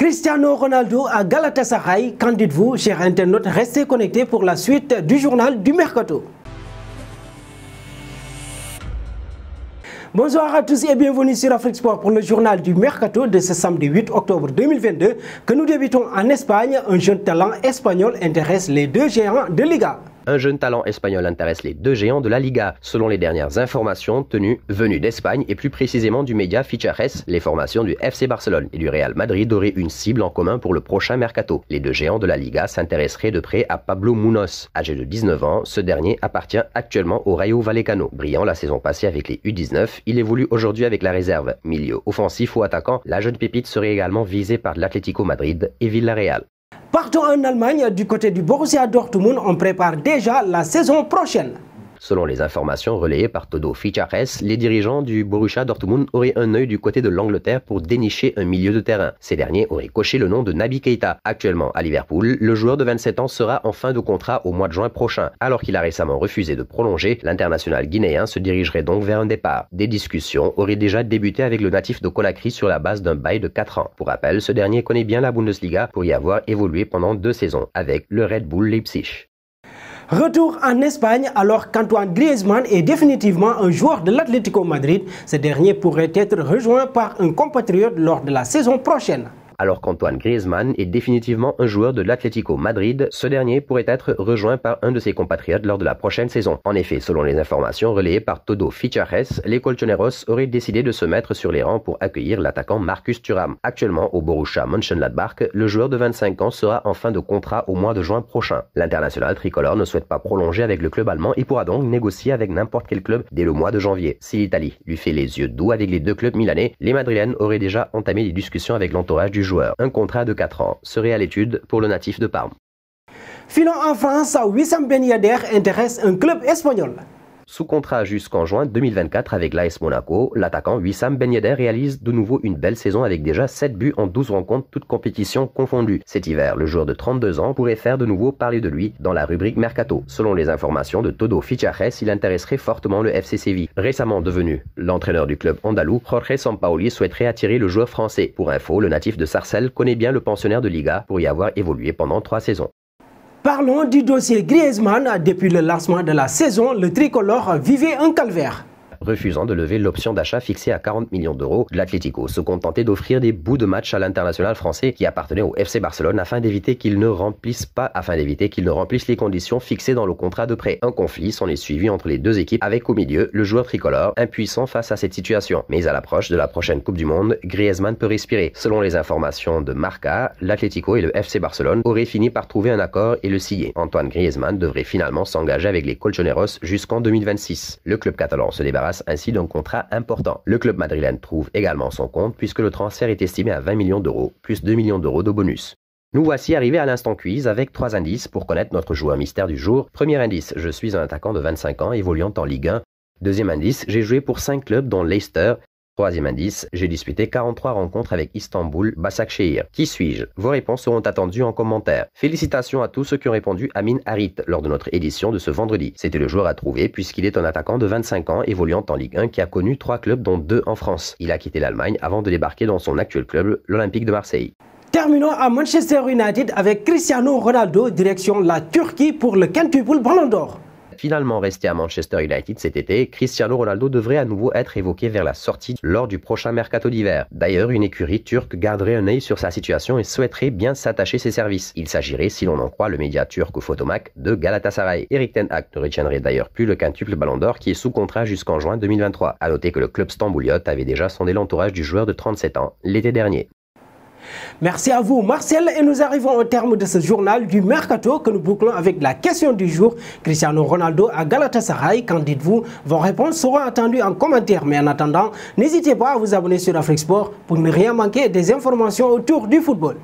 Cristiano Ronaldo à Galatasaray, qu'en dites-vous, chers internautes? Restez connectés pour la suite du journal du Mercato. Bonsoir à tous et bienvenue sur Afrique Sport pour le journal du Mercato de ce samedi 8 octobre 2022 que nous débutons en Espagne. Un jeune talent espagnol intéresse les deux géants de Liga. Un jeune talent espagnol intéresse les deux géants de la Liga. Selon les dernières informations venues d'Espagne et plus précisément du média Fichajes, les formations du FC Barcelone et du Real Madrid auraient une cible en commun pour le prochain mercato. Les deux géants de la Liga s'intéresseraient de près à Pablo Munoz. Âgé de 19 ans, ce dernier appartient actuellement au Rayo Vallecano. Brillant la saison passée avec les U19, il évolue aujourd'hui avec la réserve. Milieu offensif ou attaquant, la jeune pépite serait également visée par l'Atlético Madrid et Villarreal. Partons en Allemagne, du côté du Borussia Dortmund, on prépare déjà la saison prochaine. Selon les informations relayées par Todo Fichajes, les dirigeants du Borussia Dortmund auraient un œil du côté de l'Angleterre pour dénicher un milieu de terrain. Ces derniers auraient coché le nom de Naby Keita. Actuellement à Liverpool, le joueur de 27 ans sera en fin de contrat au mois de juin prochain. Alors qu'il a récemment refusé de prolonger, l'international guinéen se dirigerait donc vers un départ. Des discussions auraient déjà débuté avec le natif de Conakry sur la base d'un bail de 4 ans. Pour rappel, ce dernier connaît bien la Bundesliga pour y avoir évolué pendant 2 saisons avec le Red Bull Leipzig. Retour en Espagne alors qu'Antoine Griezmann est définitivement un joueur de l'Atlético Madrid. Ce dernier pourrait être rejoint par un compatriote lors de la saison prochaine. Alors qu'Antoine Griezmann est définitivement un joueur de l'Atlético Madrid, ce dernier pourrait être rejoint par un de ses compatriotes lors de la prochaine saison. En effet, selon les informations relayées par Todo Fichajes, les Colchoneros auraient décidé de se mettre sur les rangs pour accueillir l'attaquant Marcus Thuram. Actuellement au Borussia Mönchengladbach, le joueur de 25 ans sera en fin de contrat au mois de juin prochain. L'international tricolore ne souhaite pas prolonger avec le club allemand et pourra donc négocier avec n'importe quel club dès le mois de janvier. Si l'Italie lui fait les yeux doux avec les deux clubs milanais, les Madrilènes auraient déjà entamé des discussions avec l'entourage du joueur. Un contrat de 4 ans serait à l'étude pour le natif de Parme. Filons en France, Wissam Ben Yedder intéresse un club espagnol. Sous contrat jusqu'en juin 2024 avec l'AS Monaco, l'attaquant Wissam Ben Yedder réalise de nouveau une belle saison avec déjà 7 buts en 12 rencontres, toutes compétitions confondues. Cet hiver, le joueur de 32 ans pourrait faire de nouveau parler de lui dans la rubrique Mercato. Selon les informations de Todo Fichajes, il intéresserait fortement le FC Séville. Récemment devenu l'entraîneur du club andalou, Jorge Sampaoli souhaiterait attirer le joueur français. Pour info, le natif de Sarcelles connaît bien le pensionnaire de Liga pour y avoir évolué pendant 3 saisons. Parlons du dossier Griezmann. Depuis le lancement de la saison, le tricolore vivait un calvaire. Refusant de lever l'option d'achat fixée à 40 millions d'euros, l'Atlético se contentait d'offrir des bouts de match à l'international français qui appartenait au FC Barcelone afin d'éviter qu'il ne remplisse les conditions fixées dans le contrat de prêt. Un conflit s'en est suivi entre les deux équipes avec au milieu le joueur tricolore impuissant face à cette situation. Mais à l'approche de la prochaine Coupe du Monde, Griezmann peut respirer. Selon les informations de Marca, l'Atlético et le FC Barcelone auraient fini par trouver un accord et le signer. Antoine Griezmann devrait finalement s'engager avec les Colchoneros jusqu'en 2026. Le club catalan se débarrasse ainsi d'un contrat important. Le club madrilène trouve également son compte puisque le transfert est estimé à 20 millions d'euros, plus 2 millions d'euros de bonus. Nous voici arrivés à l'instant quiz avec 3 indices pour connaître notre joueur mystère du jour. Premier indice, je suis un attaquant de 25 ans évoluant en Ligue 1. Deuxième indice, j'ai joué pour 5 clubs dont Leicester. Troisième indice, j'ai disputé 43 rencontres avec Istanbul Başakşehir. Qui suis-je? Vos réponses seront attendues en commentaire. Félicitations à tous ceux qui ont répondu Amin Harit lors de notre édition de ce vendredi. C'était le joueur à trouver puisqu'il est un attaquant de 25 ans évoluant en Ligue 1 qui a connu 3 clubs dont 2 en France. Il a quitté l'Allemagne avant de débarquer dans son actuel club, l'Olympique de Marseille. Terminons à Manchester United avec Cristiano Ronaldo, direction la Turquie pour le quintuple Ballon d'Or. Finalement resté à Manchester United cet été, Cristiano Ronaldo devrait à nouveau être évoqué vers la sortie lors du prochain mercato d'hiver. D'ailleurs, une écurie turque garderait un œil sur sa situation et souhaiterait bien s'attacher ses services. Il s'agirait, si l'on en croit le média turc Photomak, de Galatasaray. Erik ten Hag ne retiendrait d'ailleurs plus le quintuple Ballon d'Or qui est sous contrat jusqu'en juin 2023. A noter que le club stambouliote avait déjà sondé l'entourage du joueur de 37 ans l'été dernier. Merci à vous Marcel et nous arrivons au terme de ce journal du Mercato que nous bouclons avec la question du jour. Cristiano Ronaldo à Galatasaray, qu'en dites-vous? Vos réponses seront attendues en commentaire, mais en attendant, n'hésitez pas à vous abonner sur Afrique Sport pour ne rien manquer des informations autour du football.